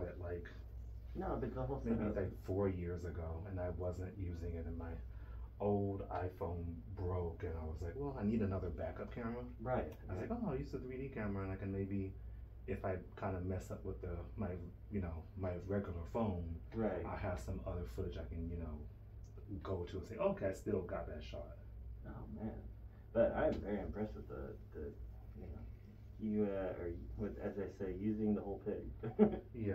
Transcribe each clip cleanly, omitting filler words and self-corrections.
it like No, but the whole maybe setup. like 4 years ago, and I wasn't using it, and my old iPhone broke, and I was like, well, I need another backup camera. Right. I was like, oh, I'll use the 3D camera, and I can maybe, if I kind of mess up with my my regular phone, Right. I have some other footage I can go to and say, okay, I still got that shot. Oh man, but I'm very impressed with the you or with, as I say, using the whole pig. Yeah.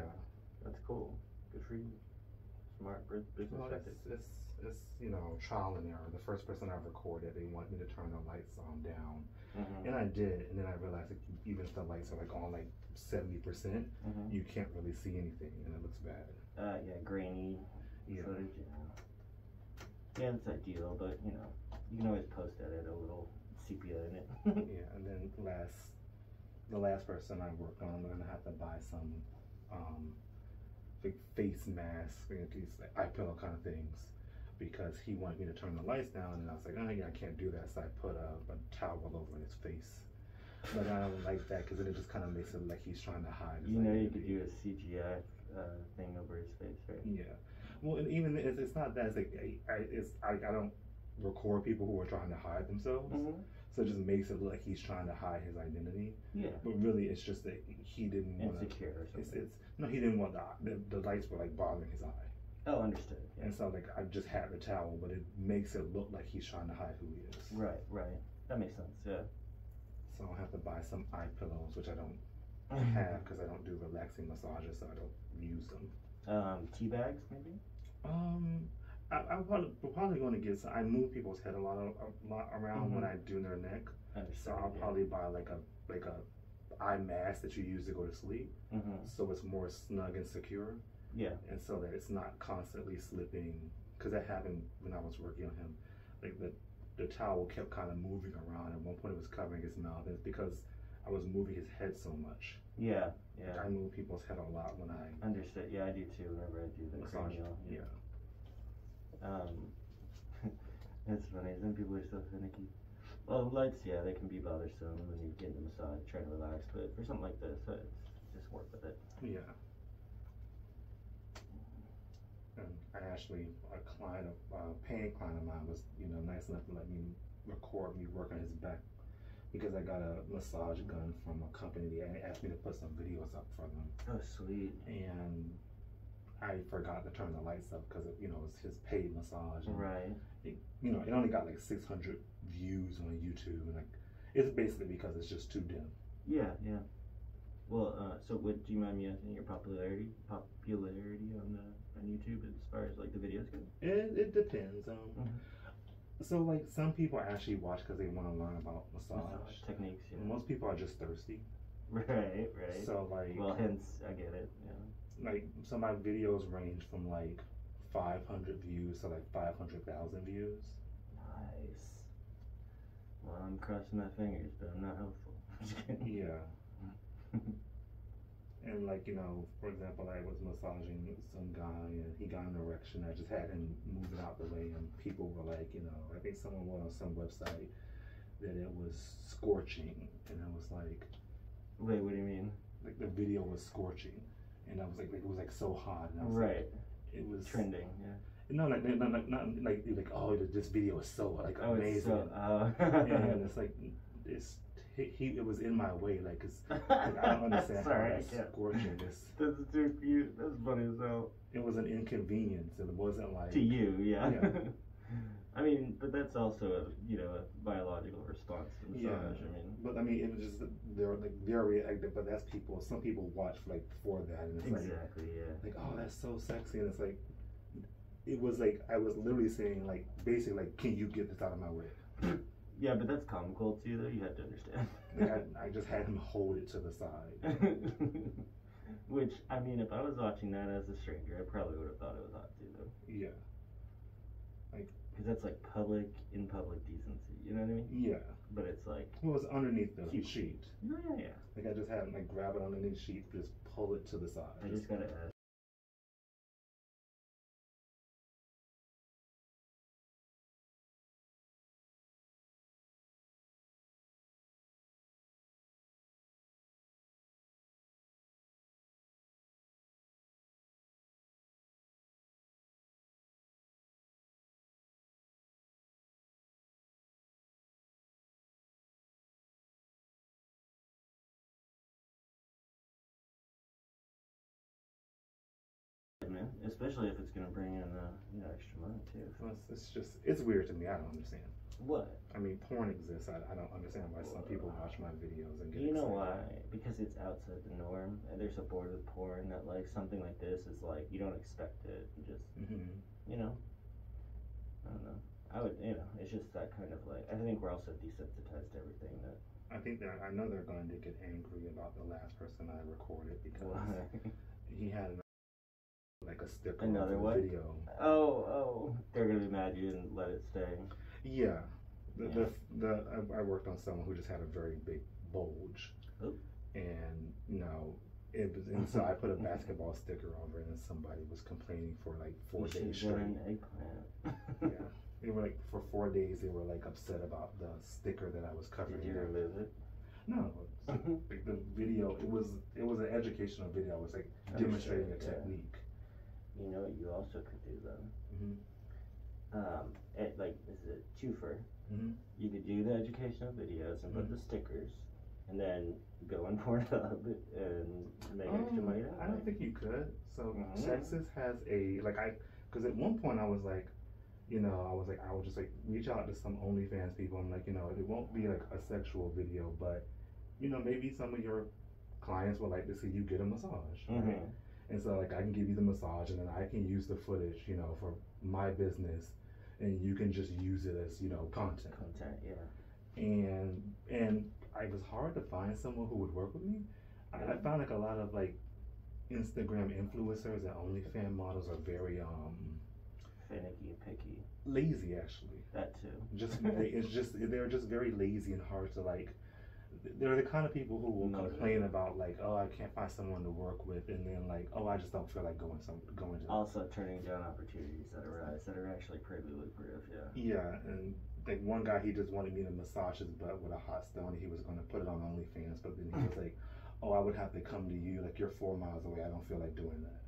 That's cool. Good for you. Smart business Well, tactic. it's trial and error. The first person I recorded, they want me to turn the lights on down, and I did, and then I realized that even if the lights are like on like 70%, you can't really see anything, and it looks bad. Yeah, grainy footage. Yeah, it's ideal, but you can always post edit a little sepia in it. Yeah, and then the last person I worked on, I'm gonna have to buy some face mask, these like eye pillow kind of things, because he wanted me to turn the lights down, and I was like, oh yeah, I can't do that, so I put a towel over his face. But I don't like that because then it just kind of makes it like he's trying to hide his identity. You could do a CGI thing over his face, right? Yeah. Well, and even it's not that. It's like I don't record people who are trying to hide themselves. So it just makes it look like he's trying to hide his identity. Yeah. But really, it's just that he didn't want to. Insecure or something. No, he didn't want the lights were like bothering his eye. Oh, understood. Yeah. And so like I just had the towel, but it makes it look like he's trying to hide who he is. Right. That makes sense. Yeah. So I'll have to buy some eye pillows, which I don't have because I don't do relaxing massages, so I don't use them. Tea bags, maybe. I'm probably going to get some. I move people's head a lot around when I do their neck, so I'll probably buy like a eye mask that you use to go to sleep, so it's more snug and secure. Yeah. And so that it's not constantly slipping, because that happened when I was working on him. Like the towel kept kind of moving around. At one point, it was covering his mouth, and it's because I was moving his head so much. Yeah. I move people's head a lot when I. Understood. Yeah, I do too. Whenever I do the cranial. Yeah. That's funny. Some people are so finicky. Well, lights, yeah, they can be bothersome when you're getting a massage, trying to relax. But for something like this, it's just work with it. Yeah. And I actually, a paying client of mine was, nice enough to let me record me working his back, because I got a massage gun from a company. They asked me to put some videos up for them. Oh, sweet. And I forgot to turn the lights up because it's his paid massage. And right. It only got like 600 views on YouTube, and like it's basically because it's just too dim. Yeah. Well, so do you mind me asking your popularity on YouTube as far as like the videos go? It depends. So like some people actually watch because they want to learn about massage techniques. Yeah. Most people are just thirsty. Right. So like. Well, hence I get it. Yeah. Like so my videos range from like 500 views to like 500,000 views. Nice. Well, I'm crossing my fingers, but I'm not hopeful. Yeah. And like, for example, I was massaging some guy and he got an erection. I just had him move it out the way, and people were like, I think someone went on some website that it was scorching, and I was like, wait, what do you mean? Like the video was scorching, and I was like it was like so hot, and I was right. Like, it was trending, yeah. No, not like oh, this video is so like amazing. And it's like it was in my way, like, cause like, I don't understand how that's scorching. That's too cute. That's funny as hell. It was an inconvenience. It wasn't like to you, yeah. I mean, but that's also a biological response to massage. Yeah. But I mean, it was just they're reactive. But that's people. Some people watch like for that, and it's exactly, like oh, that's so sexy, and it's like it was like I was literally saying like basically like, can you get this out of my way? Yeah, but that's comical too, though. You have to understand. Like I just had him hold it to the side. Which, I mean, if I was watching that as a stranger, I probably would have thought it was hot too, though. Yeah. Like. Because that's like in public decency. You know what I mean? Yeah. But it's like. Well, it's underneath the sheet. Yeah. Like I just had him like grab it underneath the sheet, just pull it to the side. I just gotta ask. it, man. Especially if it's gonna bring in extra money too. Well, it's weird to me. I don't understand. What? I mean, porn exists. I don't understand why some people watch my videos and get You know excited. why? Because it's outside the norm, and there's a board with porn that like something like this is like you don't expect it. You just I don't know. I would it's just that kind of like I think we're also desensitized to everything that. I know they're going to get angry about the last person I recorded because he had like a sticker on the video. Oh, they're gonna be mad you didn't let it stay. Yeah, I worked on someone who just had a very big bulge, and it was, and so I put a basketball sticker over it, and somebody was complaining for like 4 days straight. An eggplant. Yeah, they were like for 4 days they were like upset about the sticker that I was covering. Did you remove it? No, like the video. It was an educational video. It was like demonstrating a technique. You know what you also could do though? Is it twofer? You could do the educational videos and put the stickers, and then go on Pornhub and make extra money that way. I don't think you could. So Texas has because at one point I was like, I would just like reach out to some OnlyFans people. I'm like, it won't be like a sexual video, but maybe some of your clients would like to see you get a massage, right? And so like I can give you the massage, and then I can use the footage, for my business, and you can just use it as content. Yeah. And it was hard to find someone who would work with me. I found like a lot of like Instagram influencers and OnlyFans models are very finicky and picky. Lazy, actually. That too. They're just very lazy and hard to like. They're the kind of people who will complain about like, oh, I can't find someone to work with, and then like, oh, I just don't feel like going to. Also turning down opportunities that arise that are actually pretty lucrative. Yeah, and like one guy, he just wanted me to massage his butt with a hot stone. He was going to put it on OnlyFans, but then he was like, oh, I would have to come to you. Like, you're 4 miles away. I don't feel like doing that.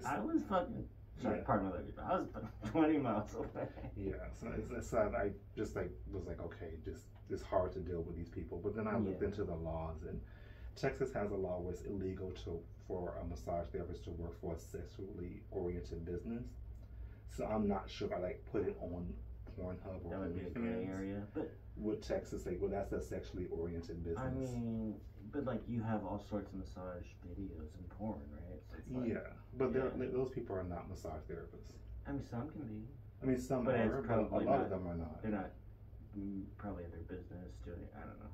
I was fucking. Sorry, pardon my language, but I was 20 miles away. Yeah, so I just like was like, okay, it's hard to deal with these people. But then I looked into the laws, and Texas has a law where it's illegal for a massage therapist to work for a sexually oriented business. So I'm not sure if I like put it on Pornhub or that would be a gray area. But would Texas say, well, that's a sexually oriented business? I mean, but like you have all sorts of massage videos and porn, right? So it's like, but those people are not massage therapists. I mean, some can be. I mean, some but are, but a lot of them are not. They're not probably in their business doing it. I don't know.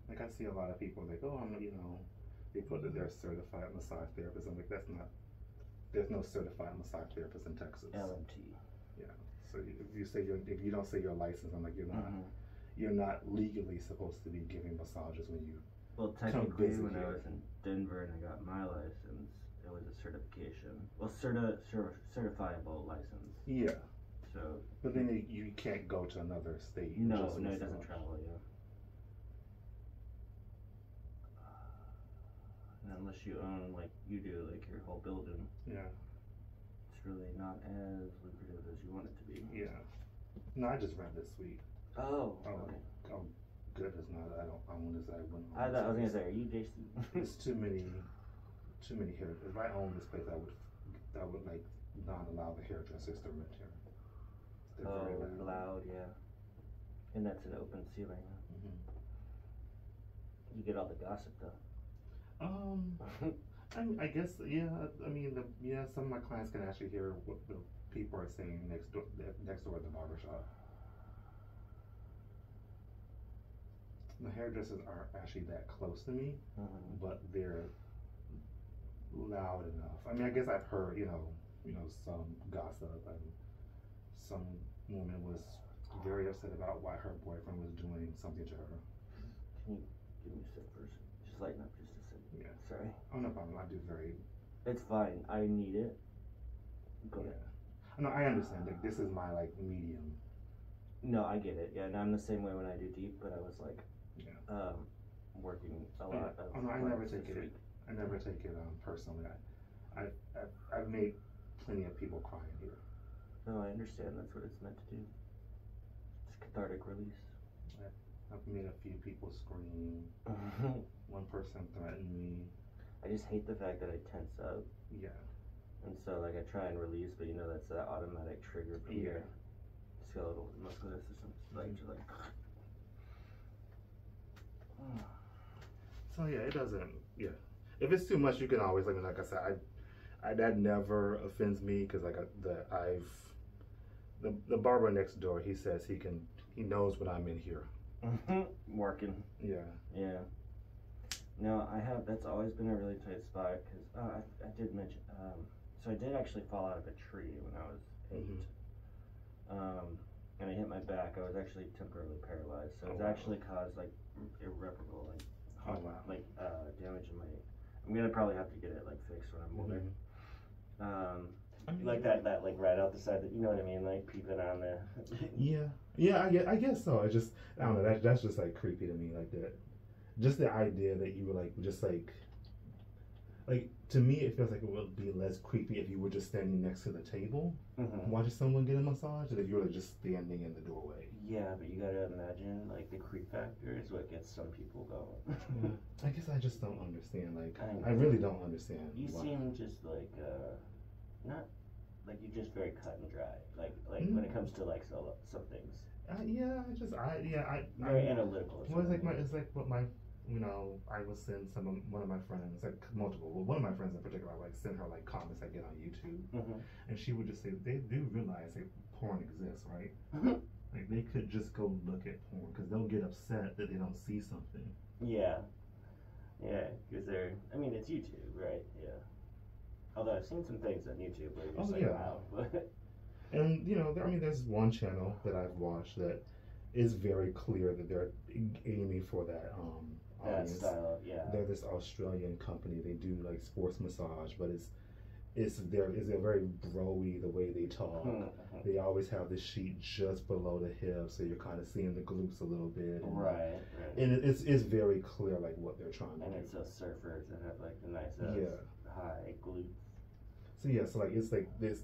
Like I see a lot of people like, oh, they put that they're certified massage therapists. I'm like, there's no certified massage therapist in Texas. LMT. Yeah. So if you don't say you're licensed, I'm like, you're not legally supposed to be giving massages when you. Well, technically, when I was in Denver and I got my license, it was a certification. Well, certifiable license. Yeah. So. But then you can't go to another state. No, it doesn't travel. Yeah. Unless you own, like you do, like your whole building. Yeah. It's really not as lucrative as you want it to be. Yeah. No, I just rent this suite. Oh. Okay. Oh, goodness, no, I don't own this. I was gonna say, are you JC? It's too many hair. If I own this place, I would like not allow the hairdressers to rent here. They're very loud, yeah. And that's an open ceiling. Huh? You get all the gossip though. I guess, yeah. I mean, some of my clients can actually hear what the people are saying next door at the barbershop. The hairdressers aren't actually that close to me, but they're loud enough. I mean, I guess I've heard, some gossip, and some woman was very upset about why her boyfriend was doing something to her. Can you give me a sip first? Just lighten up just a second. Yeah. Sorry. Oh, no problem. I do very. It's fine. I need it. Go ahead. No, I understand. Like, this is my medium. No, I get it. Yeah, and I'm the same way when I do deep, but I was like, working a lot. Oh no, I never take it personally. I've made plenty of people cry in here. No, I understand. That's what it's meant to do. It's cathartic release. I've made a few people scream. One person threatened me. I just hate the fact that I tense up. Yeah. And so like I try and release, but you know that's that automatic trigger from your skeletal muscular system. Like to like. So yeah, it doesn't. Yeah, if it's too much, you can always like I said, that never offends me because like the barber next door, he says he knows when I'm in here. Working. Yeah. Yeah. No, that's always been a really tight spot because I did mention, so I did actually fall out of a tree when I was 8. And I hit my back. I was actually temporarily paralyzed, so it's actually caused like irreparable damage in my. I'm gonna probably have to get it like fixed when I'm older. Like that like right out the side, that you know what I mean, like peeping on the. I guess so. I don't know. That's just like creepy to me, like that. Just the idea that you were like just like to me, it feels like it would be less creepy if you were just standing next to the table watching someone get a massage, than if you were like, just standing in the doorway. Yeah, but you gotta imagine like the creep factor is what gets some people going. I guess I just don't understand. Like I really don't understand. You seem just like not like you're just very cut and dry. Like when it comes to like some things. Very analytical. Well, it's like what my I will send one of my friends, like multiple, well, one of my friends in particular, I like send her like comments I get on YouTube, and she would just say they do realize that porn exists, right? Like they could just go look at porn because they'll get upset that they don't see something. Yeah, because it's YouTube, right? Yeah. Although I've seen some things on YouTube where you're just wow. And there's one channel that I've watched that is very clear that they're aiming for that audience. Style, yeah. They're this Australian company. They do like sports massage, but they're very bro-y the way they talk. They always have the sheet just below the hip, so you're kind of seeing the glutes a little bit. Right. And it's very clear like what they're trying to do. And it's those surfers that have like the nice high glutes. So so like it's like this,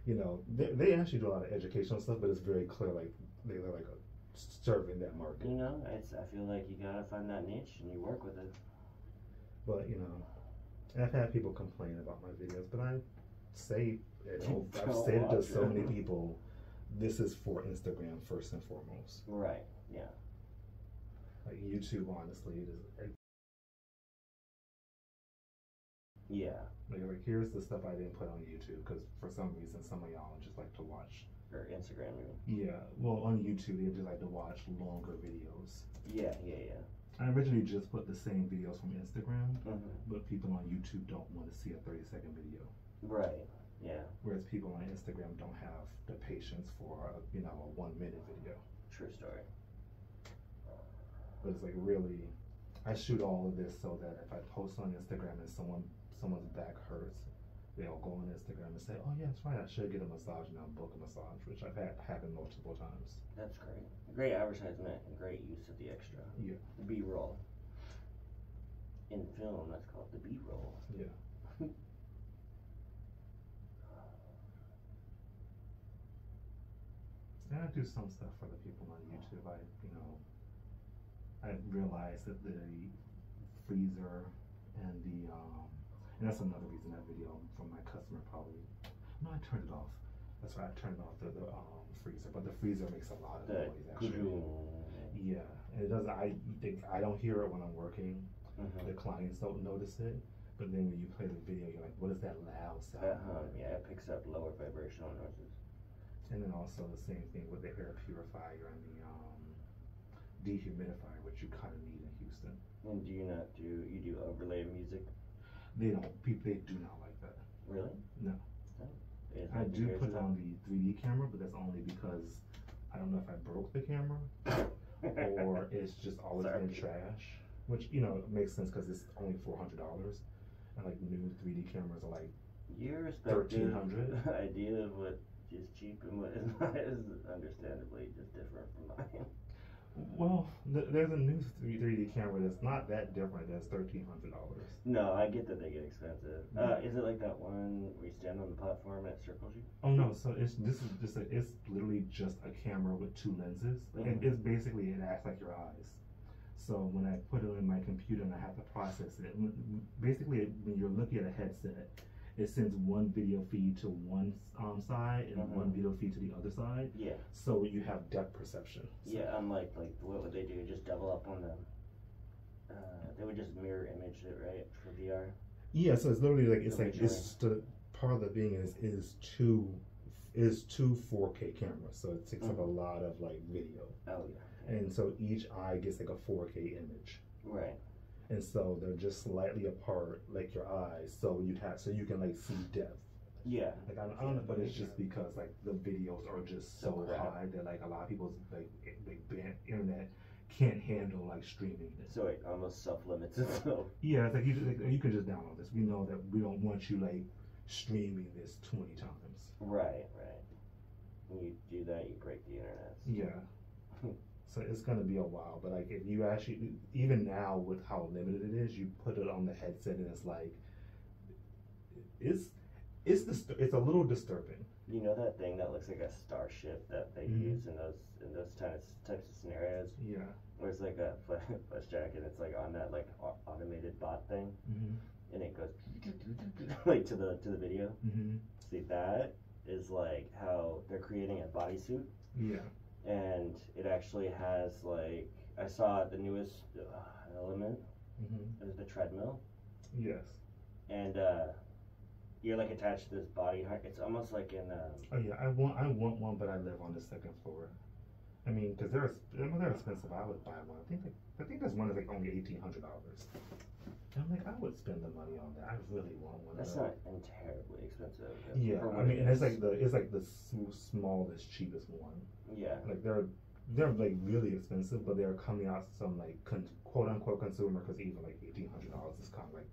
they actually do a lot of educational stuff, but it's very clear like they're like serving that market. I feel like you gotta find that niche and you work with it. But and I've had people complain about my videos, but I say I've said it to so many people. This is for Instagram first and foremost. Right. Yeah. Like YouTube, honestly, it is. Yeah. Like here's the stuff I didn't put on YouTube because for some reason some of y'all just like to watch. Or Instagram, Yeah, well, on YouTube, they just like to watch longer videos. Yeah. I originally just put the same videos from Instagram, but people on YouTube don't want to see a 30-second video. Right, yeah. Whereas people on Instagram don't have the patience for a 1-minute video. True story. But it's like really, I shoot all of this so that if I post on Instagram and someone's back hurts, they'll go on Instagram and say, "Oh yeah, that's right. I should get a massage and I'll book a massage," which I've had happen multiple times. That's great. Great advertisement and great use of the extra. Yeah. B-roll. In film, that's called the B-roll. Yeah. And I do some stuff for the people on YouTube. I realized that the freezer and and that's another reason that video from my customer probably. No, I turned it off. That's right, I turned off the freezer, but the freezer makes a lot of noise actually. Yeah, and it doesn't. I don't hear it when I'm working. The clients don't notice it, but then when you play the video, you're like, "What is that loud sound?" Yeah, it picks up lower vibrational noises. And then also the same thing with the air purifier and the dehumidifier, which you kind of need in Houston. And do you overlay music? They don't. They do not like that. Really? No. I do put it on the 3D camera, but that's only because I don't know if I broke the camera or it's just always been trash. Which makes sense because it's only $400, and like new 3D cameras are like your respective $1,300. idea of what is cheap and what is not is understandably just different from mine. Well, there's a new 3D camera that's not that different. That's $1,300. No, I get that they get expensive. Is it like that one where you stand on the platform and it circles you? Oh no! So it's literally just a camera with 2 lenses. And it's basically, it acts like your eyes. So when I put it in my computer and I have to process it, basically when you're looking at a headset, it sends one video feed to one side and one video feed to the other side. Yeah. So you have depth perception. So. Yeah, unlike like what would they do? Just double up on them. They would just mirror image it, right, for VR. Yeah, so it's literally like it's the part of the thing is two 4K cameras, so it takes up a lot of like video. Oh yeah. And so each eye gets like a 4K image. Right. And so they're just slightly apart, like your eyes, so you can like see depth. Yeah. Like I don't know, but it's just because like the videos are just so high that like a lot of people's like internet can't handle like streaming it. So it almost self-limits itself. Yeah, it's like you can just download this. We know that we don't want you like streaming this 20 times. Right. When you do that, you break the internet. Yeah. So it's gonna be a while, but like if you actually, even now with how limited it is, you put it on the headset and it's like, it's a little disturbing. You know that thing that looks like a starship that they use in those types of scenarios? Yeah. Where it's like a flesh jacket, it's like on that like automated bot thing, and it goes like to the video. See, that is like how they're creating a bodysuit. Yeah. And it actually has like, I saw the newest element. It was the treadmill. Yes. And you're like attached to this body. It's almost like in. Oh yeah, I want one, but I live on the second floor. I mean, because they're expensive. I would buy one. I think this one is like only $1,800. I'm like, I would spend the money on that. I really want one. That's not terribly expensive. Yeah, I mean, and it's like the smallest, cheapest one. Yeah. Like they're like really expensive, but they're coming out some like quote unquote consumer, because even like $1,800 is kind of like,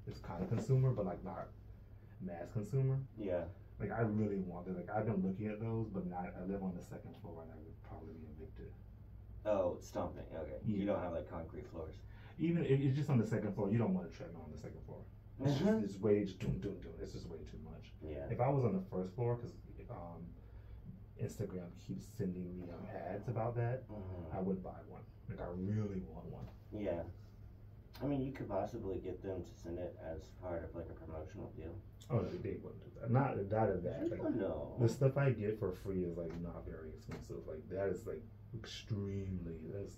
it's kind of consumer, but like not mass consumer. Yeah. Like I really want it. Like I've been looking at those, but I live on the second floor and I would probably be evicted. Oh, stomping. Okay. Yeah. You don't have like concrete floors. Even if it's just on the second floor, you don't want a treadmill on the second floor. It's just it's way it's just way too much. Yeah. If I was on the first floor, because Instagram keeps sending me ads about that, I would buy one. Like I really want one. Yeah. I mean, you could possibly get them to send it as part of like a promotional deal. Oh, they wouldn't do that. Not of that. Like, no. The stuff I get for free is like not very expensive. Like that is like extremely. Like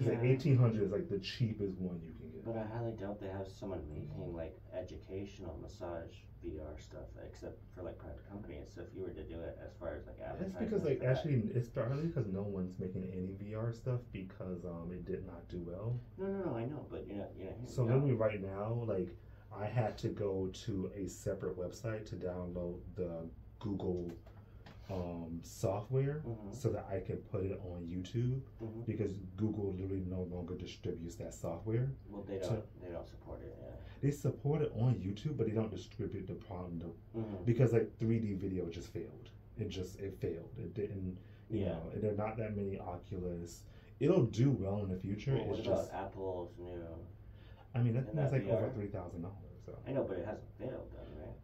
1,800 is like the cheapest one you can get. But I highly doubt they have someone making like educational massage VR stuff, except for like private companies. So if you were to do it as far as like advertising, that's because like actually it's partly because no one's making any VR stuff because it did not do well. No, I know, but you know. So literally right now, like I had to go to a separate website to download the Google software so that I can put it on YouTube because Google literally no longer distributes that software. Well, they don't support it. Yeah. They support it on YouTube, but they don't distribute the problem because like 3D video just failed. It failed. It didn't. You know, there are not that many Oculus. It'll do well in the future. Well, what about Apple's new? I mean, that thing's like over $3,000. So I know, but it hasn't failed, then, right?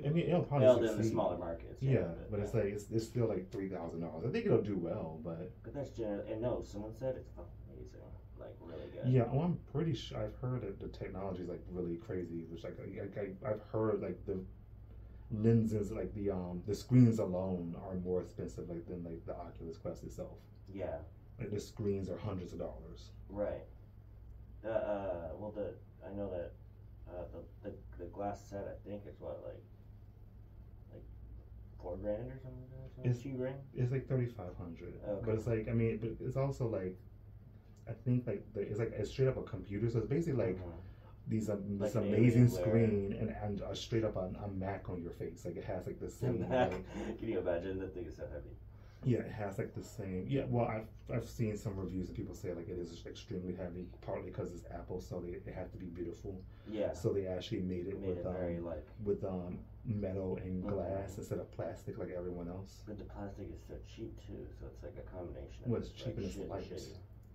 I mean, it'll probably failed in the smaller markets. Yeah, but it's like it's still like $3,000. I think it'll do well, but that's generally. And no, someone said it's amazing, like really good. Yeah, well, I'm pretty sure I've heard that the technology is like really crazy. Which like I've heard like the lenses, like the screens alone are more expensive like than like the Oculus Quest itself. Yeah. Like the screens are hundreds of dollars. Right. I know that the glass set I think is what like $4,000 or something. It's $2,000. It's like $3,500. Okay. But it's like but it's also like I think like it's straight up a computer, so it's basically like this amazing screen and a straight up a Mac on your face. Like it has like the same. Can you imagine that thing is so heavy? Yeah, it has like the same. Yeah, well, I've seen some reviews and people say like it is extremely heavy, partly because it's Apple, so it has to be beautiful. Yeah. So they actually made it with metal and glass instead of plastic like everyone else. But the plastic is so cheap too, so it's like a combination. Well, it's cheap and it's light.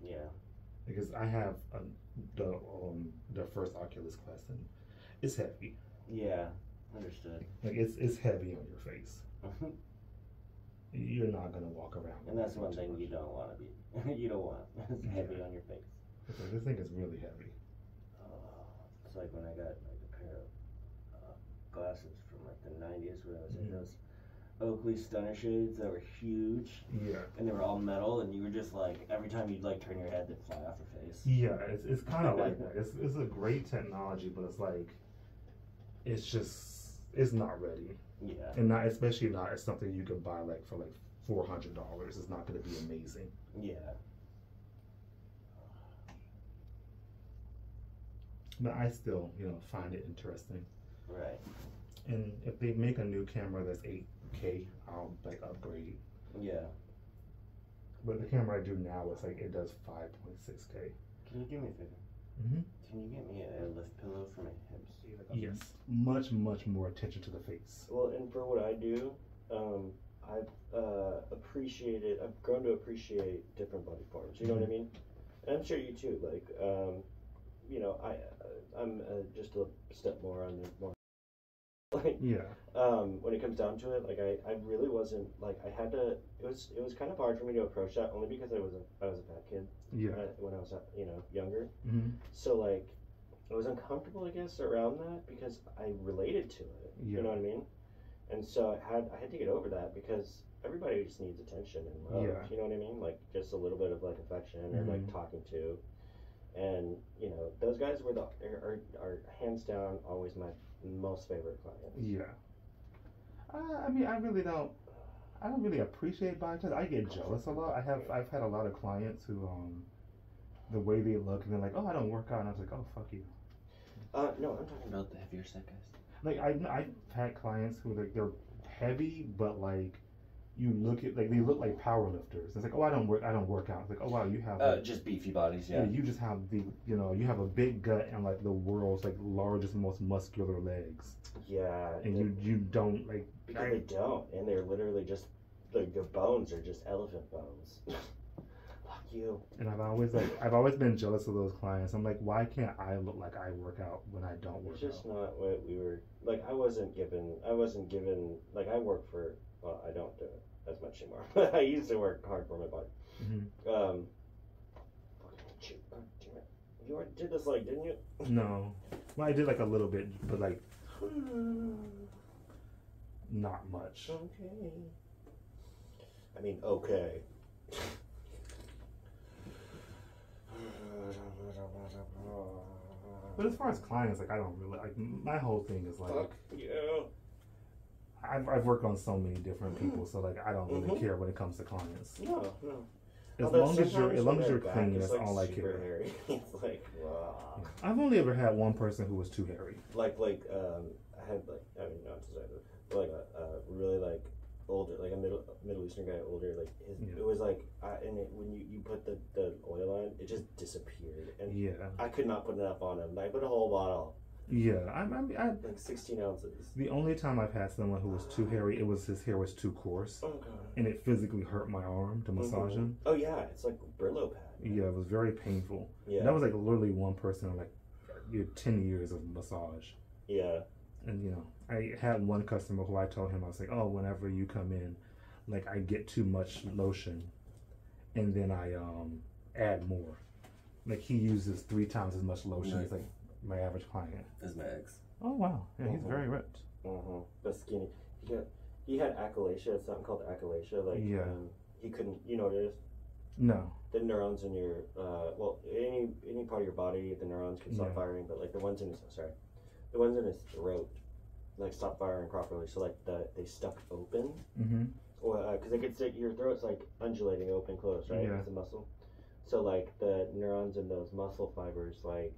Yeah. Because I have the first Oculus Quest and it's heavy. Yeah, understood. Like it's heavy on your face. You're not gonna walk around. And that's one thing you don't want to be. You don't want heavy on your face. Like, this thing is really heavy. It's like when I got like a pair of glass 90s where I was in those Oakley stunner shades that were huge. Yeah. And they were all metal, and you were just like, every time you'd like turn your head, they'd fly off your face. Yeah, it's kind of like that. It's a great technology, but it's like, it's not ready. Yeah. And not, especially not as something you can buy like for like $400. It's not going to be amazing. Yeah. But I still, find it interesting. Right. And if they make a new camera that's 8K, I'll like upgrade. Yeah. But the camera I do now is like, it does 5.6K. Can you do me a favor? Mm-hmm. Can you get me a lift pillow for my hips? Yes. Much, much more attention to the face. Well, and for what I do, I've appreciated, I've grown to appreciate different body forms. You know what I mean? And I'm sure you too. Like, I'm just a step more on the more. Like, yeah. When it comes down to it, like I really wasn't like I had to. It was kind of hard for me to approach that only because I was a fat kid. Yeah. When I was younger. Mm-hmm. So like, I was uncomfortable, I guess, around that because I related to it. Yeah. You know what I mean? And so I had to get over that because everybody just needs attention and love. Yeah. You know what I mean? Like just a little bit of like affection or like talking to. And those guys are hands down always my most favorite clients. Yeah. I mean, I don't really appreciate body touch. I get jealous a lot. I've had a lot of clients who the way they look and they're like, oh, I don't work out, and I was like, oh, fuck you. No, I'm talking about the heavier set guys. Like I've had clients who like they're heavy, but like you look at like they look like power lifters. It's like, oh, I don't work out. It's like, oh wow, you have just beefy bodies. Yeah. You just have you have a big gut and like the world's like largest, most muscular legs. Yeah. And you don't like because they don't, and they're literally just like the bones are just elephant bones. Fuck you. And I've always been jealous of those clients. I'm like, why can't I look like I work out when I don't work out? It's just not what we were like. I wasn't given like I work for. Well, I don't do it as much anymore. But I used to work hard for my body. Mm-hmm. You did this like, didn't you? No. Well, I did like a little bit, but like not much. Okay. I mean, okay. But as far as clients, like I don't really like. My whole thing is like. Fuck yeah. I've worked on so many different people, so like I don't really care when it comes to clients. No. As long as you're clean, that's all I care. Hairy. It's like, wow. Yeah. I've only ever had one person who was too hairy. I had not to say this, but like a really like older, like a Middle Eastern guy, older, like it was like, when you put the oil on, it just disappeared, and I could not put enough on him. I put a whole bottle. Yeah, I like 16 ounces. The only time I've had someone who was too hairy, his hair was too coarse. Oh god. And it physically hurt my arm to massage him. Oh yeah, it's like Brillo pad. Man. Yeah, it was very painful. Yeah. And that was like literally one person in like 10 years of massage. Yeah. And I had one customer who I told him, I was like, oh, whenever you come in, like I get too much lotion, and then I add more. Like he uses 3 times as much lotion as like my average client. That's my ex. Oh wow, yeah, he's very ripped. But skinny. He had achalasia. It's something called achalasia. Like he couldn't. You know what it is? No. The neurons in your any part of your body, the neurons can stop firing, but like the ones in his throat, like stop firing properly. So like they stuck open. Mm-hmm. Or because they could say your throat's like undulating, open, close, right? Yeah. It's a muscle. So like the neurons in those muscle fibers, like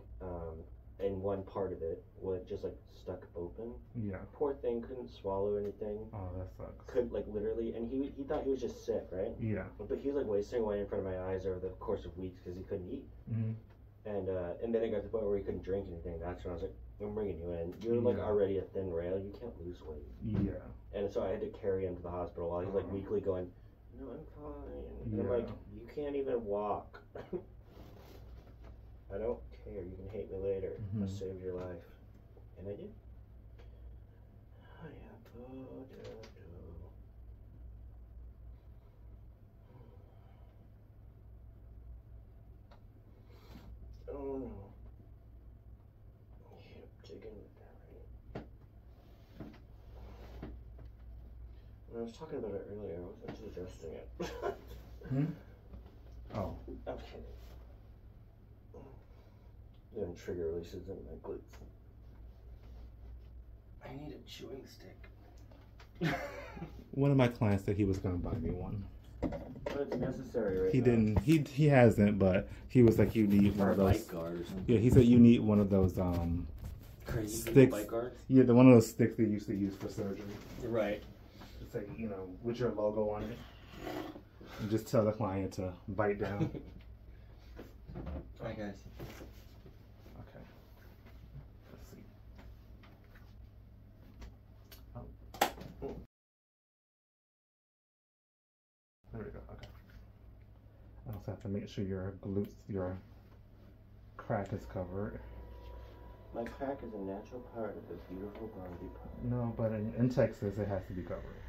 in one part of it was just like stuck open. Yeah. Poor thing couldn't swallow anything. Oh, that sucks. Could like literally, and he thought he was just sick, right? Yeah. But he was like wasting away in front of my eyes over the course of weeks because he couldn't eat. Mm-hmm. And then it got to the point where he couldn't drink anything. That's when I was like, I'm bringing you in. You're like already a thin rail. You can't lose weight. Yeah. And so I had to carry him to the hospital while he's like weekly going, no, I'm fine. And I'm like, you can't even walk. I don't care. You can hate me later. I saved your life. And I did. Oh no. Yep, taking it down right. was talking about it earlier. I wasn't suggesting it. Oh. I'm kidding. Then trigger releases in my glutes. I need a chewing stick. One of my clients said he was going to buy me one. But it's necessary right He now. didn't. He hasn't, but he was like, you need one of those. Bike guard or something. Yeah, he said you need one of those crazy sticks. bike guards. Yeah, one of those sticks they used to use for surgery. Right. It's like, you know, with your logo on it. And just tell the client to bite down. Alright, guys. Okay. Let's see. Oh. There we go. Okay. I also have to make sure your glutes, your crack is covered. My crack is a natural part of the beautiful body part. No, but in Texas, it has to be covered.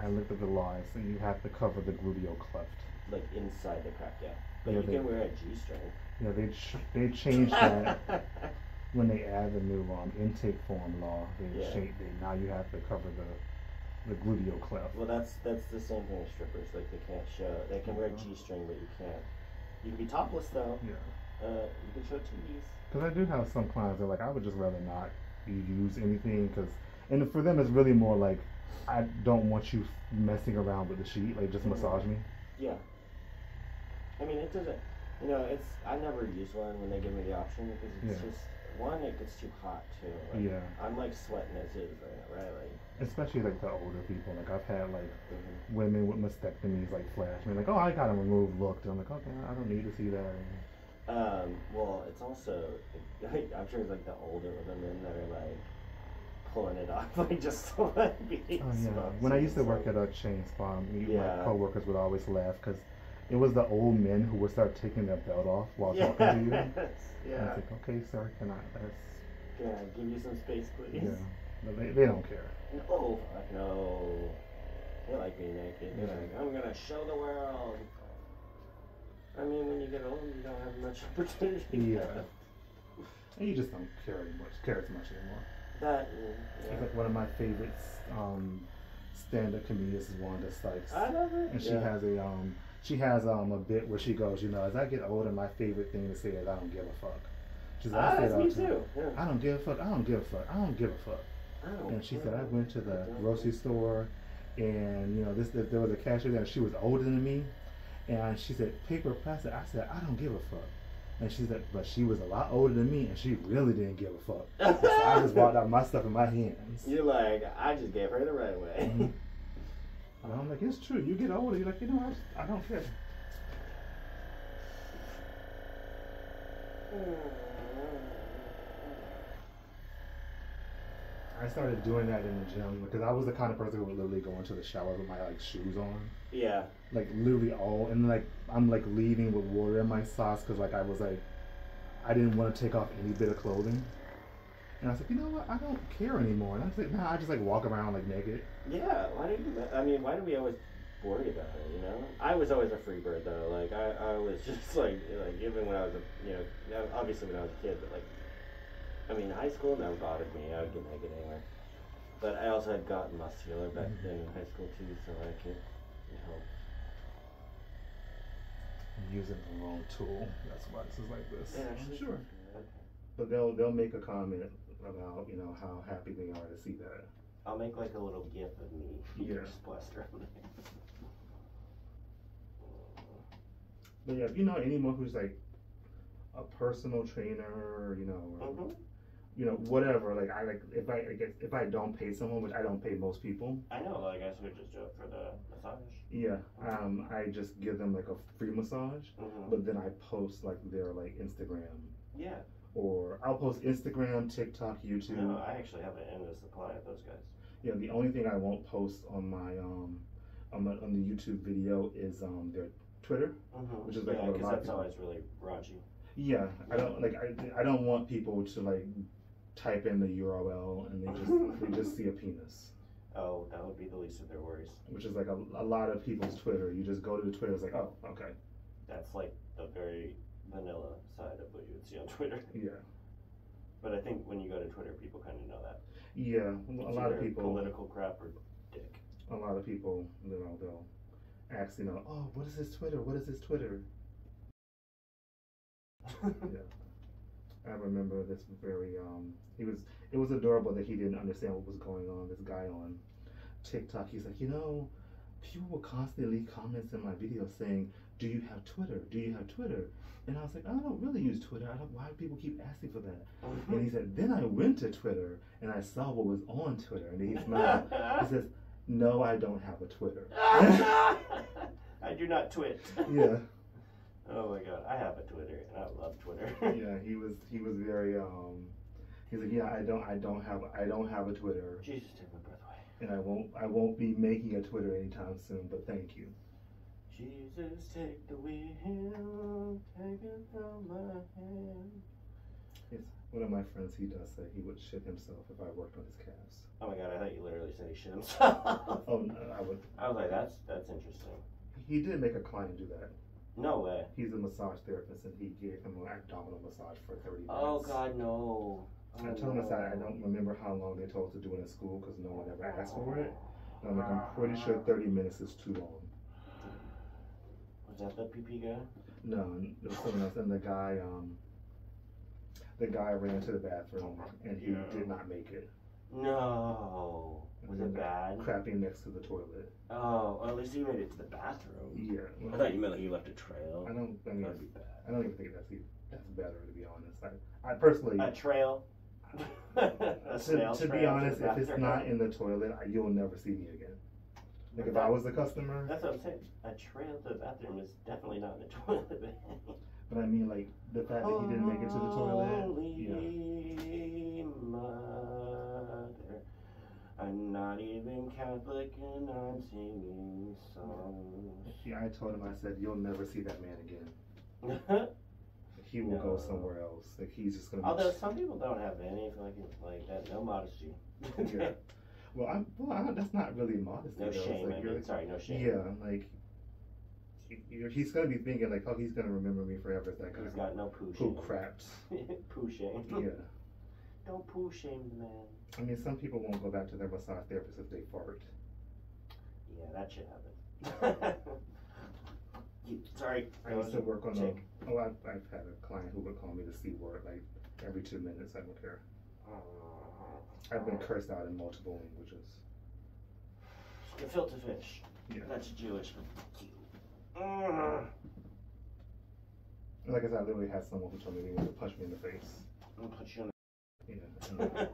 I looked at the laws, so you have to cover the gluteal cleft. Like inside the crack, yeah. But Yeah, you can wear a G-string. Yeah, they changed that when they add the new intake form law. Now you have to cover the gluteal cleft. Well, that's the same thing as strippers. Like they can wear a G-string, but you can't. You can be topless though. Yeah. You can show titties. Because I do have some clients that are like, I would just rather not use anything, and for them it's really more like, I don't want you messing around with the sheet, like just massage me. Yeah. I mean, it doesn't, I never use one when they give me the option because it's just, one, it gets too hot too. Like, I'm like sweating as is right? Like, especially like the older people. Like I've had like women with mastectomies like flash me like, oh, I gotta remove looked. I'm like, okay, I don't need to see that. Well, it's also, I'm sure it's like the older women that are like pulling it off, like just to let me. Oh yeah. When I used to work at a chain spa, my coworkers would always laugh because it was the old men who would start taking their belt off while talking to you. Yeah. And it's like, okay, sir, can I give you some space, please? Yeah. But they don't care. No, fuck no. They like being naked. They're like, I'm gonna show the world. I mean, when you get old, you don't have much opportunity. Yeah. And you just don't care as much anymore. That, It's like one of my favorite stand-up comedians is Wanda Sykes. I love her. And she has a bit where she goes, as I get older, my favorite thing to say is I don't give a fuck. She's like, that's me too. Yeah. I don't give a fuck. I don't give a fuck. I don't give a fuck. And she said, I went to the grocery store, and there was a cashier there. She was older than me, and she said, paper, plastic. I said, I don't give a fuck. And she said, but she was a lot older than me, and she really didn't give a fuck. So I just walked out my stuff in my hands. You're like, I just gave her the right way. Mm-hmm. And I'm like, it's true. You get older, you're like, I don't care. I started doing that in the gym because I was the kind of person who would literally go into the shower with my shoes on. Yeah. Like literally and I'm leaving with water in my socks because I didn't want to take off any bit of clothing. And I was like, you know what? I don't care anymore. And I was like, nah, I just walk around naked. Yeah. Why do we always worry about it? I was always a free bird though. Like I was just like even when I was obviously when I was a kid, but high school never bothered me. I would get naked anywhere. But I also had gotten muscular back then in high school too, so I could help. I'm using the wrong tool. That's why this is like this. Yeah, actually, sure. But they'll make a comment about how happy they are to see that. I'll make a little gif of me. You just plaster on it. But yeah, anyone who's a personal trainer, whatever. If I don't pay someone, which I don't pay most people. I know. I guess we just do it for the massage. Yeah. I just give them a free massage, but then I post their Instagram. Yeah. Or I'll post Instagram, TikTok, YouTube. No, I actually have an endless supply of those guys. Yeah. The only thing I won't post on my on the YouTube video is their Twitter, which is because that's always really raunchy. Yeah, I don't want people to type in the URL and they just see a penis. Oh, that would be the least of their worries. Which is a lot of people's Twitter. You just go to the Twitter, it's oh, okay. That's the very vanilla side of what you would see on Twitter. Yeah. But I think when you go to Twitter, people kind of know that. Yeah, a lot of people. Political crap or dick. a lot of people, they'll ask, oh, what is his Twitter? What is his Twitter? Yeah. I remember this very, it was adorable that he didn't understand what was going on. This guy on TikTok, he's like, people will constantly leave comments in my videos saying, do you have Twitter? Do you have Twitter? And I was like, I don't really use Twitter. Why do people keep asking for that? And he said, then I went to Twitter and I saw what was on Twitter. And he smiled. He says, no, I don't have a Twitter. I do not twit. Yeah. Oh my God, I have a Twitter and I love Twitter. Yeah, he was very he's like, yeah, I don't have a Twitter. Jesus, take my breath away. And I won't be making a Twitter anytime soon, but thank you. Jesus, take the wheel, take it from my hand. Yes, one of my friends, he does say he would shit himself if I worked on his calves. Oh my God, I thought you literally said he shit himself. Oh no, I would. I was like, that's interesting. He did make a client do that. No way. He's a massage therapist, and he gave him an abdominal massage for 30 minutes. Oh God, no. I told him I don't remember how long they told us to do it in school because no one ever asked for it. And I'm like, I'm pretty sure 30 minutes is too long. Was that the PP guy? No, there was someone else, and the guy ran to the bathroom, and he did not make it. No. Was it bad? Crapping next to the toilet. Oh, well, at least he made it to the bathroom. Yeah. Well, I thought you meant like he left a trail. I mean, that'd be bad. I don't even think that's better, to be honest. I personally. A trail. To be honest, if it's not in the toilet, you'll never see me again. Like if I was the customer. That's what I'm saying. A trail to the bathroom is definitely not in the toilet. But I mean, like the fact that he didn't make it to the toilet. Yeah. Mother, I'm not even Catholic and I'm singing songs. Yeah, I told him. I said, "You'll never see that man again. He will go somewhere else. Like he's just gonna." Although some people don't have any like that, no modesty. Yeah. Well, that's not really modesty. No though. shame. Like, sorry, no shame. Yeah, like he's gonna be thinking like, oh, he's gonna remember me forever. That guy. He's got no poo shame. Poo craps. Poo shame. Yeah. Don't poo shame the man. I mean, some people won't go back to their massage therapist if they fart. Yeah, that shit happened. Sorry. I used to work on I've had a client who would call me the C word like every 2 minutes. I don't care. I've been cursed out in multiple languages. Gefilte fish. Yeah. That's Jewish. Like I said, I literally had someone who told me they wanted to punch me in the face. I'm gonna punch you in the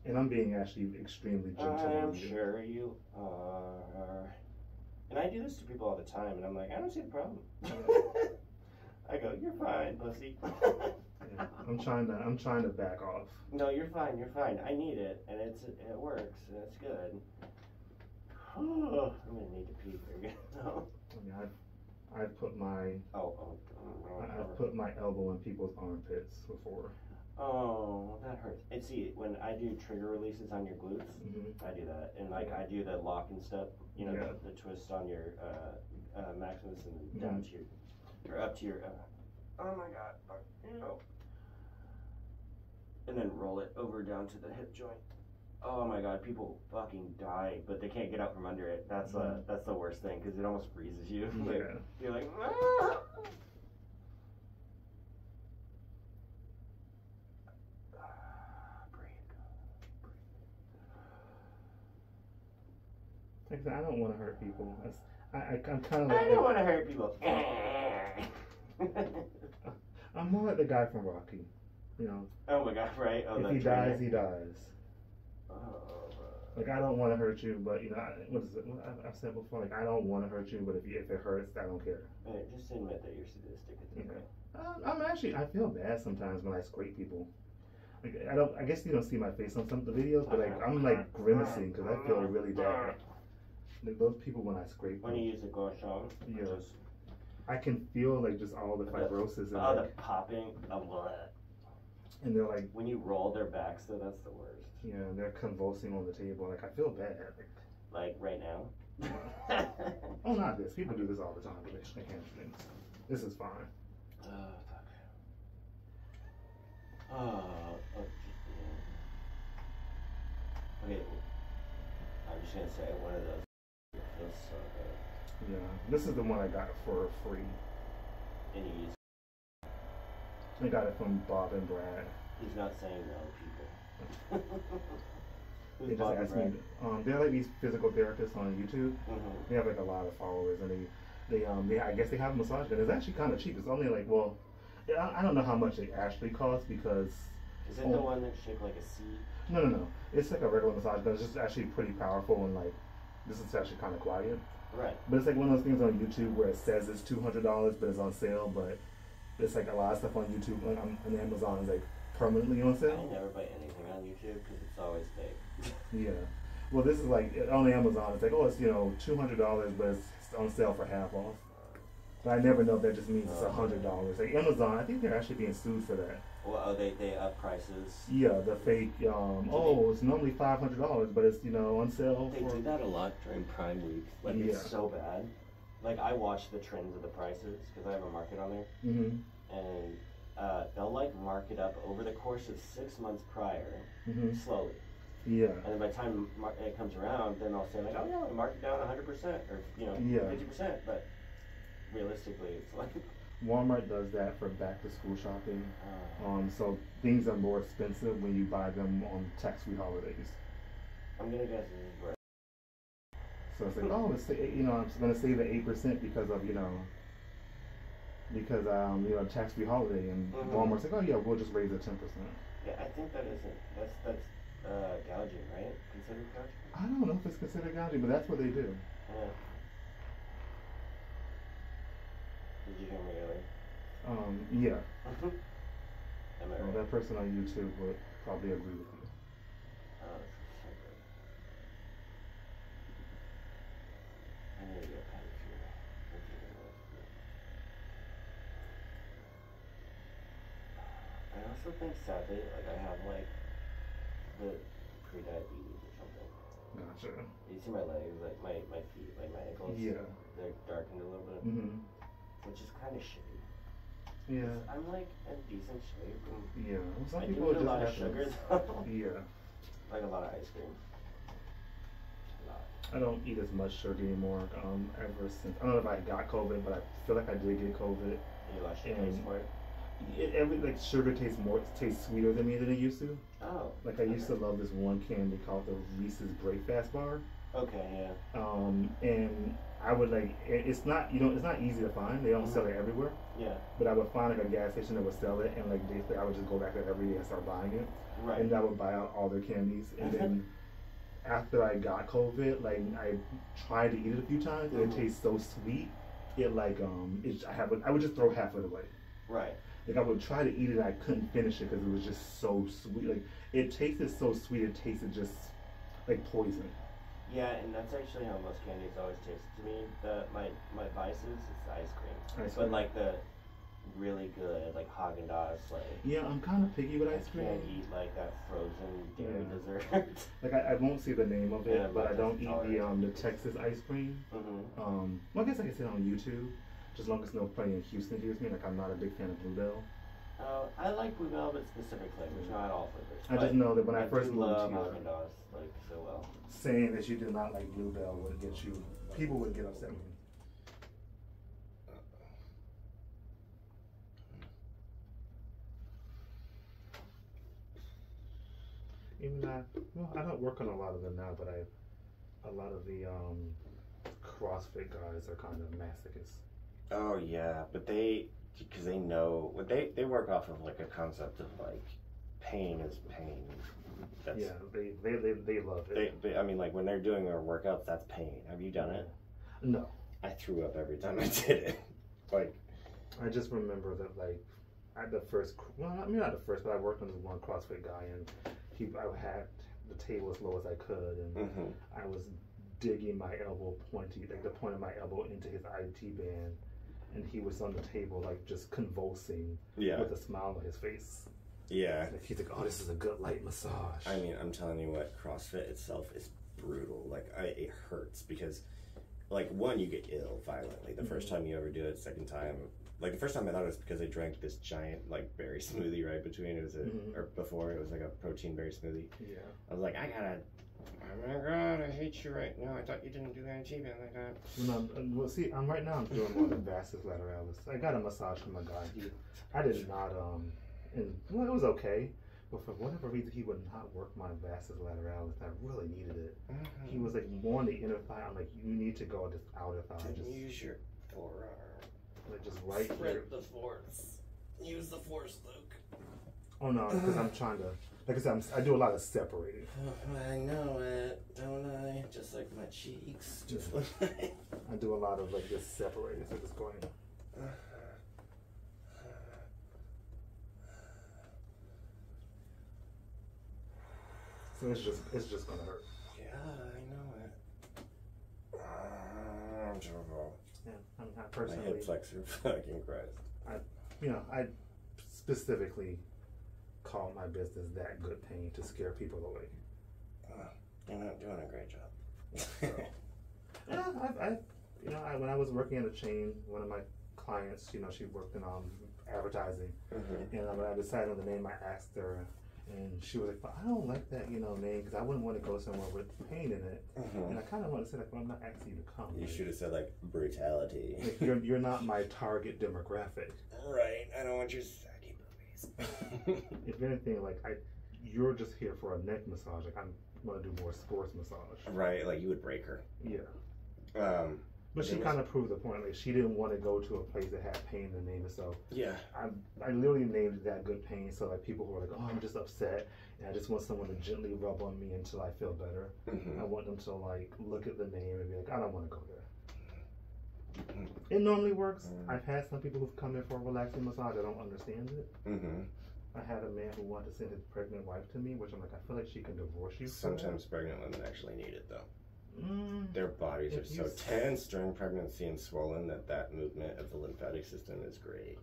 And I'm being actually extremely gentle. I'm sure you are. And I do this to people all the time, and I'm like, I don't see the problem. I go, you're fine, pussy. Yeah, I'm trying to back off. No, you're fine. You're fine. I need it, and it works, and it's good. I'm gonna need to pee for you. I mean, I've put my I've put my elbow in people's armpits before. Oh, that hurts. And see, when I do trigger releases on your glutes, I do that, and like I do the lock and step, the twist on your maximus and down to your, or up to your. Oh my God, and then roll it over down to the hip joint. Oh my God, people fucking die, but they can't get out from under it. That's the worst thing because it almost freezes you. Like, you're like, ah! I don't want to hurt people. I'm kind of like. I don't want to hurt people. I'm more like the guy from Rocky, Oh my God! Right? Oh, if he dies, he dies. Oh. Like I don't want to hurt you, but what is it? I've said before. Like I don't want to hurt you, but if it hurts, I don't care. Right, just admit that you're sadistic. I feel bad sometimes when I scrape people. Like I guess you don't see my face on some of the videos, but like I'm like grimacing because I feel really bad. Like those people when I scrape. When you use the Guasha. Yeah. I can feel like just all the fibrosis and the popping of blood. And they're like, when you roll their backs, though, that's the worst. Yeah, and they're convulsing on the table. Like I feel bad. Like right now. Oh, not this. People do this all the time. They hamstrings. This is fine. Okay. just gonna say one of those feels so good. Yeah, this is the one I got for free. And you use. I got it from Bob and Brad. He's not saying no, people. They just asked me. They're like these physical therapists on YouTube. Mm-hmm. They have like a lot of followers, and they I guess they have a massage gun. It's actually kind of cheap. It's only like, well, I don't know how much it actually costs because. Is it the one that's shaped like a C? No. It's like a regular massage gun. It's just actually pretty powerful, and like this is actually kind of quiet. Right. But it's like one of those things on YouTube where it says it's $200, but it's on sale. But it's like a lot of stuff on YouTube on Amazon is like permanently on sale. I never buy anything on YouTube because it's always fake. Yeah. Well, this is like on Amazon. It's like, oh, it's $200, but it's on sale for half off. But I never know if that just means it's $100. Like Amazon, I think they're actually being sued for that. Well, they up prices. Yeah, the fake. It's normally $500, but it's on sale. They do that a lot during Prime Week. Like it's so bad. Like I watch the trends of the prices because I have a market on there, and they'll like mark it up over the course of 6 months prior, slowly. Yeah. And then by the time it comes around, then they'll say like, oh yeah, mark it down 100% or 50%, but realistically, it's like. Walmart does that for back-to-school shopping. So things are more expensive when you buy them on tax-free holidays. I'm gonna guess this is right. So it's like, oh, it's I'm gonna save the 8% because of tax-free holiday, and Walmart's like, oh yeah, we'll just raise it 10%. Yeah, I think that's gouging, right? Considered gouging? I don't know if it's considered gouging, but that's what they do. Yeah. Did you hear me earlier? Yeah. Am I right? That person on YouTube would probably agree with you. Oh, this is so good. I need to get a pedicure. I also think sadly, like I have like the pre-diabetes or something. Gotcha. You see my legs, like my feet, like my ankles? Yeah. They're darkened a little bit. Which is kind of shitty. Yeah. I'm like in decent shape. Yeah. Well, some I people do eat just a lot of have sugar to, though. Yeah. Like a lot of ice cream. A lot. I don't eat as much sugar anymore. Ever since I don't know if I got COVID, but I feel like I did get COVID. You lost your taste for it? Sugar tastes sweeter than it used to. Oh. Like I used to love this one candy called the Reese's Breakfast Bar. Okay, yeah. And I would it's not easy to find. They don't sell it everywhere. Yeah. But I would find like a gas station that would sell it, and I would just go back there every day and start buying it. Right. And I would buy out all their candies, and then after I got COVID, I tried to eat it a few times, and it tastes so sweet. I would just throw half of it away. Right. Like I would try to eat it, and I couldn't finish it because it was just so sweet. Like it tasted so sweet, it tasted just like poison. Yeah, and that's actually how most candies always taste to me. My vices, it's ice cream. But like the really good, like Haagen-Dazs, like. Yeah, I'm kind of picky with ice cream. I can't eat like that frozen dairy dessert. Like I won't say the name of it, but I don't eat the Texas ice cream. Well, I guess I can say it on YouTube, just as long as nobody in Houston hears me. Like I'm not a big fan of Bluebell. Oh, I like Bluebell, but specific flavors, not all flavors. I just know that when I first moved love here, Haagen-Dazs like so well. Saying that you did not like Bluebell would get you. People would get upset with you. I don't work on a lot of them now, but a lot of the CrossFit guys are kind of masochists. Oh yeah, but because they know they work off of like a concept of like pain is pain. That's, yeah, they love it. I mean, like when they're doing their workouts, that's pain. Have you done it? No. I threw up every time I did it. Like, I just remember that at the first, well, I mean not the first, but I worked on this one CrossFit guy, and I had the table as low as I could, and I was digging my elbow the point of my elbow into his IT band, and he was on the table like just convulsing with a smile on his face. Yeah. Like he's like, oh, this is a good light massage. I mean, I'm telling you what, CrossFit itself is brutal. Like, it hurts because, like, one, you get ill violently the first time you ever do it. Second time, like, the first time I thought it was because I drank this giant, like, berry smoothie right between. Or before, it was like a protein berry smoothie. Yeah. I was like, I gotta Oh my god, I hate you right now. I thought you didn't do anti-ban like that. Well, see, right now I'm doing more than vastus lateralis. I got a massage from a guy. I did not, and well, it was okay, but for whatever reason, he would not work my vastus lateralis. I really needed it. He was like more on the inner thigh. I'm like, you need to go this outer thigh. Just use your forearm. Like just right Spread here. the force. Use the force, Luke. Oh no, because I'm trying to. Like I said, I do a lot of separating. I know it, don't I? Just like my cheeks. Just like I do a lot of like just separating, so just going. So it's just gonna hurt. Yeah, I know it. I'm terrible. Yeah, I personally. My hip flexor fucking Christ. I specifically call my business That Good Pain to scare people away. You're not doing a great job. So, yeah, when I was working at a chain, one of my clients, she worked in advertising, and when I decided on the name, I asked her, and she was like, "But I don't like that, name, because I wouldn't want to go somewhere with pain in it." And I kind of want to say, like, "Well, I'm not asking you to come." You should have said like brutality. Like, you're not my target demographic. Right. I don't want your saggy boobies. If anything, like you're just here for a neck massage. Like I'm gonna do more sports massage. Right. Like you would break her. Yeah. But she kind of proved the point. Like she didn't want to go to a place that had pain in the name, so yeah. I literally named it That Good Pain. So like people who are like, "Oh, I'm just upset, and I just want someone to gently rub on me until I feel better." I want them to like look at the name and be like, "I don't want to go there." It normally works. I've had some people who've come in for a relaxing massage. I don't understand it. I had a man who wanted to send his pregnant wife to me, which I'm like, I feel like she can divorce you. Sometimes pregnant women actually need it though. Their bodies are so tense during pregnancy and swollen that movement of the lymphatic system is great.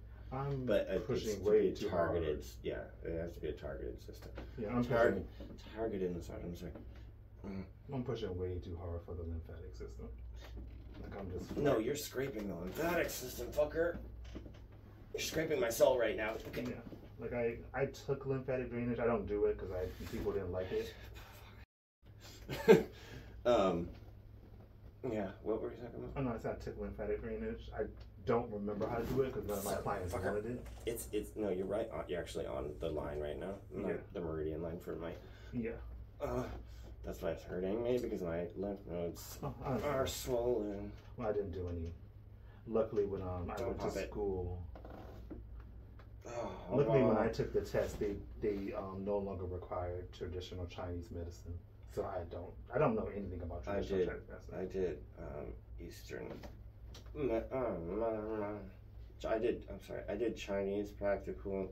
But pushing way too targeted. Hard. Yeah, it has to be a targeted system. Yeah, I'm targeted massage. I'm sorry. I'm pushing way too hard for the lymphatic system. Like I'm just. No, you're scraping the lymphatic system, fucker. You're scraping my soul right now. Okay. Yeah. Like I took lymphatic drainage. I don't do it because people didn't like it. Yeah, what were you talking about? Oh no, I said I took lymphatic drainage. I don't remember how to do it because none of my clients wanted it. It's no, you're right. You're actually on the line right now. Yeah. The meridian line for my. Yeah. That's why it's hurting me because my lymph nodes are swollen. Well, I didn't do any. Luckily, when I went to school. Luckily, when I took the test, they no longer required traditional Chinese medicine. So I don't know anything about traditional Chinese medicine. I did Eastern. I did Chinese practical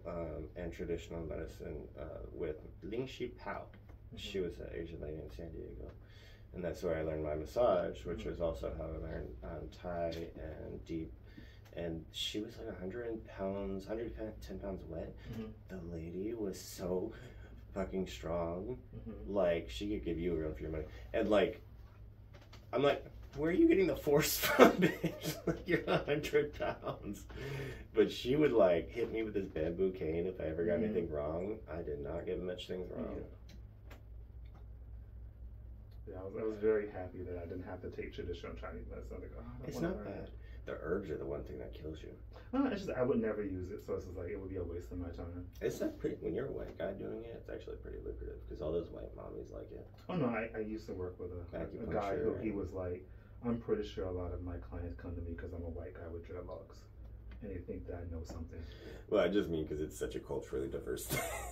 and traditional medicine with Ling Shi Pao. She was an Asian lady in San Diego, and that's where I learned my massage, which was also how I learned Thai and deep. And she was like 110 pounds wet. The lady was so fucking strong. Like, she could give you a run for your money. And like, I'm like, where are you getting the force from, bitch? Like, you're 100 pounds. But she would like hit me with this bamboo cane if I ever got anything wrong. I did not get much things wrong. Yeah, I was very happy that I didn't have to take traditional Chinese medicine. Like, it's not bad. The herbs are the one thing that kills you. It's just I would never use it, so it's just like it would be a waste of my time. It's not pretty when you're a white guy doing it. It's actually pretty lucrative because all those white mommies like it. Oh no, I used to work with a guy who he was like, I'm pretty sure a lot of my clients come to me because I'm a white guy with dreadlocks, and they think that I know something. Well, I just mean because it's such a culturally diverse,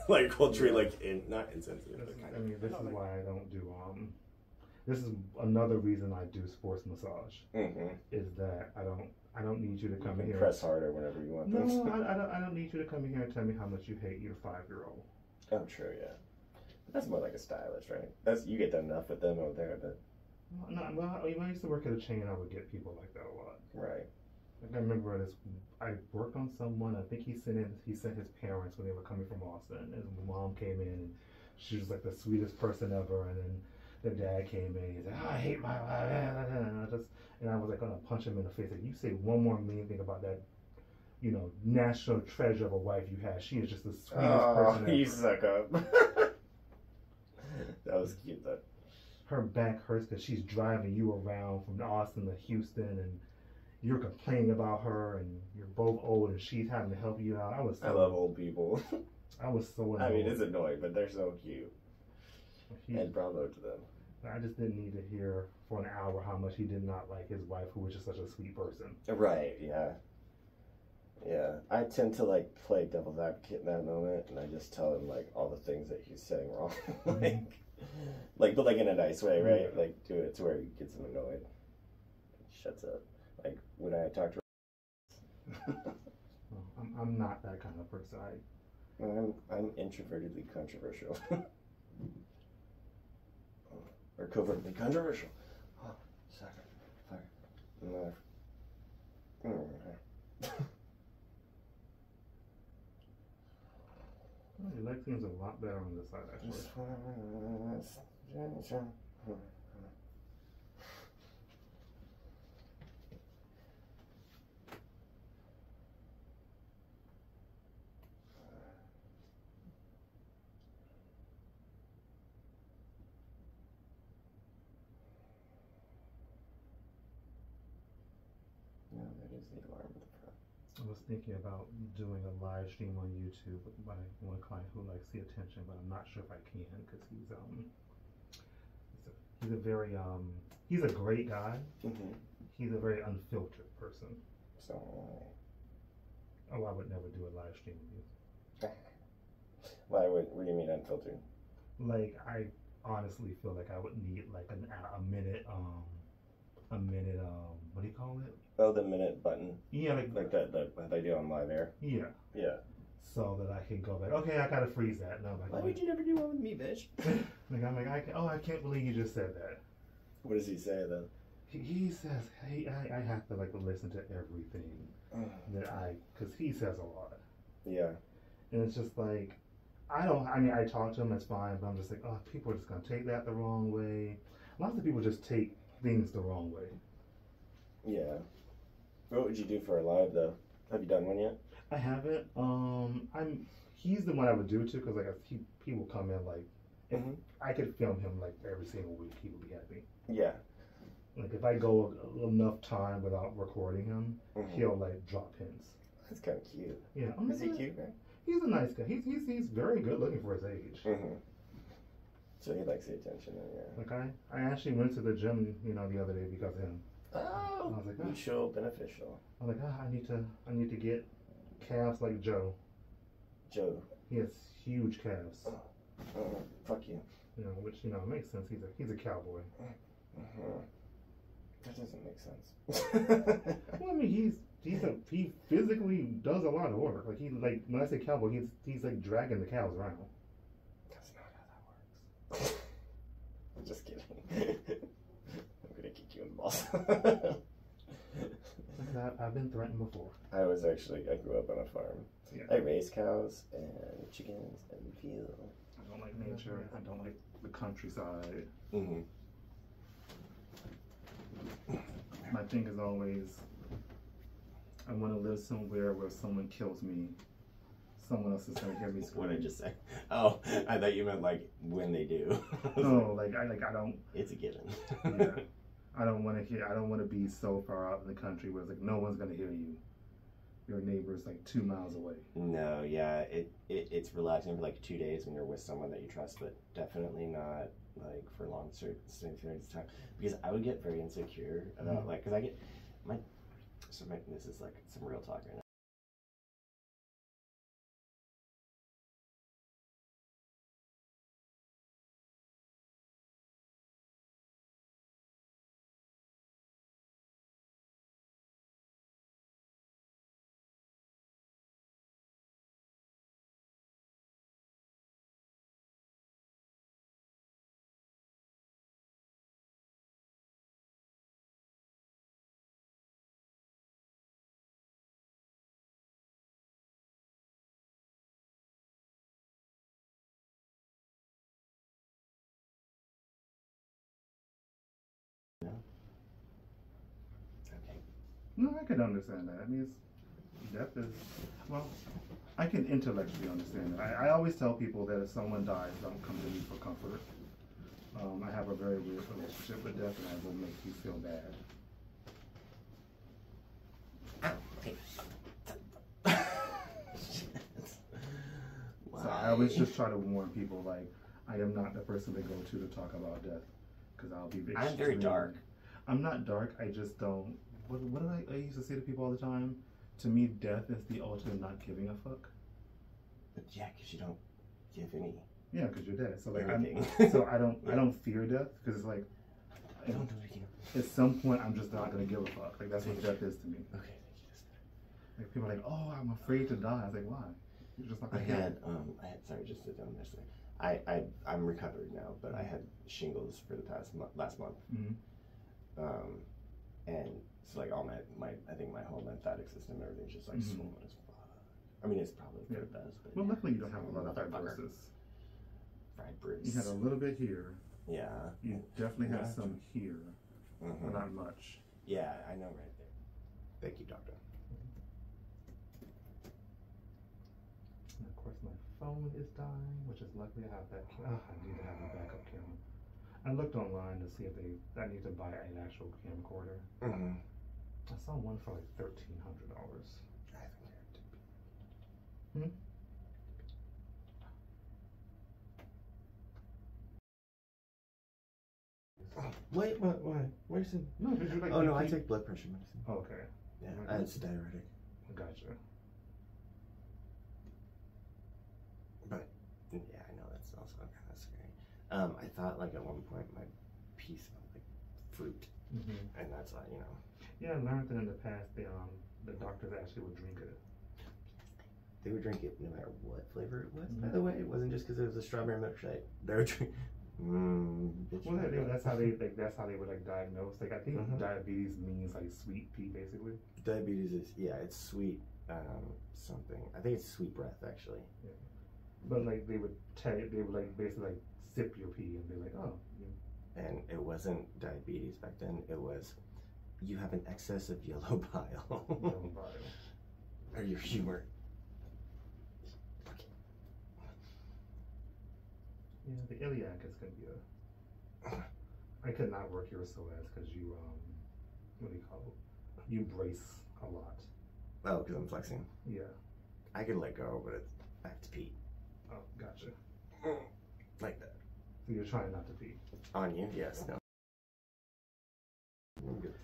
like culturally not insensitive. I mean, this is why I don't do This is another reason I do sports massage. Is that I don't need you to come in here. Press harder whenever you want. No, I don't need you to come in here and tell me how much you hate your 5-year-old. Oh, true, yeah. That's more like a stylist, right? You get done enough with them over there, but. No, well, when I used to work at a chain, I would get people like that a lot. Right. Like I remember I worked on someone. I think he sent his parents when they were coming from Austin, and his mom came in, and she was like the sweetest person ever, and then. The dad came in. He's like, I hate my wife. And I was like gonna punch him in the face. Like, you say one more mean thing about that, national treasure of a wife you had. She is just the sweetest person ever. You suck up. That was cute though. her back hurts because she's driving you around from Austin to Houston, and you're complaining about her, and you're both old, and she's having to help you out. I love old people. I was so annoyed. I mean, it's annoying, but they're so cute. And bravo to them. I just didn't need to hear for an hour how much he did not like his wife, who was just such a sweet person. Right, yeah. Yeah, I tend to like play devil's advocate in that moment, and I just tell him like all the things that he's saying wrong, but like in a nice way, right? Yeah. Like do it to where he gets him annoyed. He shuts up. Like when I talk to. I'm not that kind of person. I'm introvertedly controversial, or covertly controversial. Oh, second, fire. The leg seems a lot better on this side, actually. No, that is the alarm at the front. I was thinking about doing a live stream on YouTube with my one client who likes the attention, but I'm not sure if I can because he's a very he's a great guy. Mm-hmm. He's a very unfiltered person. So. Oh, I would never do a live stream with you. Why? What do you mean unfiltered? Like, I honestly feel like I would need like a minute what do you call it? Oh, the minute button. Yeah, like that they do on live air. Yeah. Yeah. So that I can go back. Okay, I gotta freeze that. No, why would you never do one with me, bitch? I can't believe you just said that. What does he say then? He says, hey, I have to like listen to everything because he says a lot. Yeah. And it's just like, I talk to him, that's fine, but I'm just like, oh, people are just gonna take that the wrong way. Lots of people just take things the wrong way. Yeah. What would you do for a live though? Have you done one yet? I haven't. He's the one I would do it to because like he will come in like, if I could film him like every single week, he would be happy. Yeah. Like if I go enough time without recording him, he'll like drop hints. That's kind of cute. Yeah. Is he cute, right? He's a nice guy. He's very good looking for his age. So he likes the attention, yeah. Like I actually went to the gym, the other day because of him. Oh, I was like, mutual beneficial. I was like, I need to get calves like Joe. Joe. He has huge calves. Fuck you. Which makes sense. He's a cowboy. That doesn't make sense. Well, I mean, he physically does a lot of work. Like when I say cowboy, he's like dragging the cows around. That's not how that works. I'm just kidding. I'm gonna kick you in the balls. I've been threatened before. I grew up on a farm. Yeah. I raised cows and chickens and veal. I don't like nature. I don't like the countryside. My thing is always, I want to live somewhere where someone kills me. Someone else is gonna hear me scream. What did I just say? Oh, I thought you meant like when they do. No, I don't. It's a given. Yeah, I don't want to be so far out in the country where it's like no one's gonna hear you. Your neighbor's like 2 miles away. No, yeah, it's relaxing for like 2 days when you're with someone that you trust, but definitely not like for long periods of time. Because I would get very insecure about because I get this is like some real talk right now. No, I can understand that. I mean, death is, well, I can intellectually understand that. I always tell people that if someone dies, don't come to me for comfort. I have a very weird relationship with death, and I will make you feel bad. Wow. So I always just try to warn people, like, I am not the person to go to talk about death, because I'll be extremely... I'm very dark. I'm not dark, I just don't... What did I used to say to people all the time? To me, death is the ultimate not giving a fuck. But yeah, because you don't give any... Yeah, because you're dead. So like, I don't fear death, because it's like... I don't do it again. At some point, I'm just not going to give a fuck. Like, that's what death is to me. Okay, thank you. Like, people are like, oh, I'm afraid to die. I was like, why? You're just not going to sorry, just sit down there. I'm recovered now, but I had shingles for the last month. Mm-hmm. And so like all I think my whole lymphatic system, everything's just like swollen as fuck. I mean, it's probably for the best, but well, luckily you don't have a lot of fibrosis. Fibrosis. You had a little bit here. Yeah. You definitely had some here, but not much. Yeah, I know right there. Thank you, doctor. And of course, my phone is dying, which is luckily I have that. I need to have a backup camera. I looked online to see if I need to buy an actual camcorder. Mm-hmm. I saw one for like $1,300. I think Hmm? Oh, wait, what? Why? Where's it? No, because you're like. Oh no, I take blood pressure medicine. Oh, okay. Yeah, it's a diuretic. Gotcha. But yeah, I know that's also kind of scary. I thought like at one point my pee smelled like fruit, and that's why Yeah, I learned that in the past the doctors actually would drink it. They would drink it no matter what flavor it was. By the way, it wasn't just because it was a strawberry milkshake. They would drink. Well, that's how they would like diagnose. Like I think diabetes means like sweet pee, basically. Diabetes is it's sweet something. I think it's sweet breath actually. Yeah. But like they would like basically like sip your pee and be like, oh. Yeah. And it wasn't diabetes back then. It was you have an excess of yellow bile. Yellow bile. Or your humor. Yeah, the iliac is going to be I could not work your psoas because you, what do you call it? You brace a lot. Oh, because I'm flexing? Yeah. I can let go, but I have to pee. Oh, gotcha. Like that. So you're trying not to pee? On you? Yes. No. I'm good.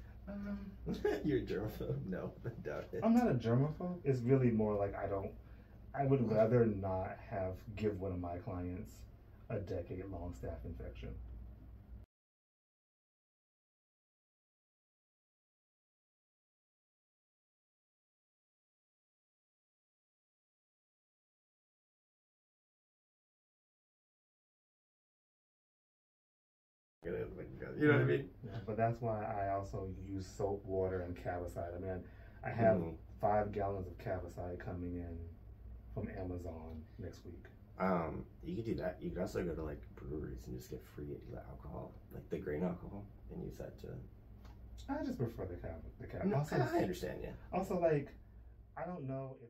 You're a germaphobe? No, I doubt it. I'm not a germaphobe. It's really more like I would rather not give one of my clients a decade-long staph infection. You know what I mean? Yeah, but that's why I also use soap, water, and Cavicide. I mean, I have 5 gallons of Cavicide coming in from Amazon next week. You could do that. You could also go to like breweries and just get free alcohol, like the grain alcohol, and use that to. I just prefer the Cavicide. No, I understand, yeah. Also, like, I don't know if.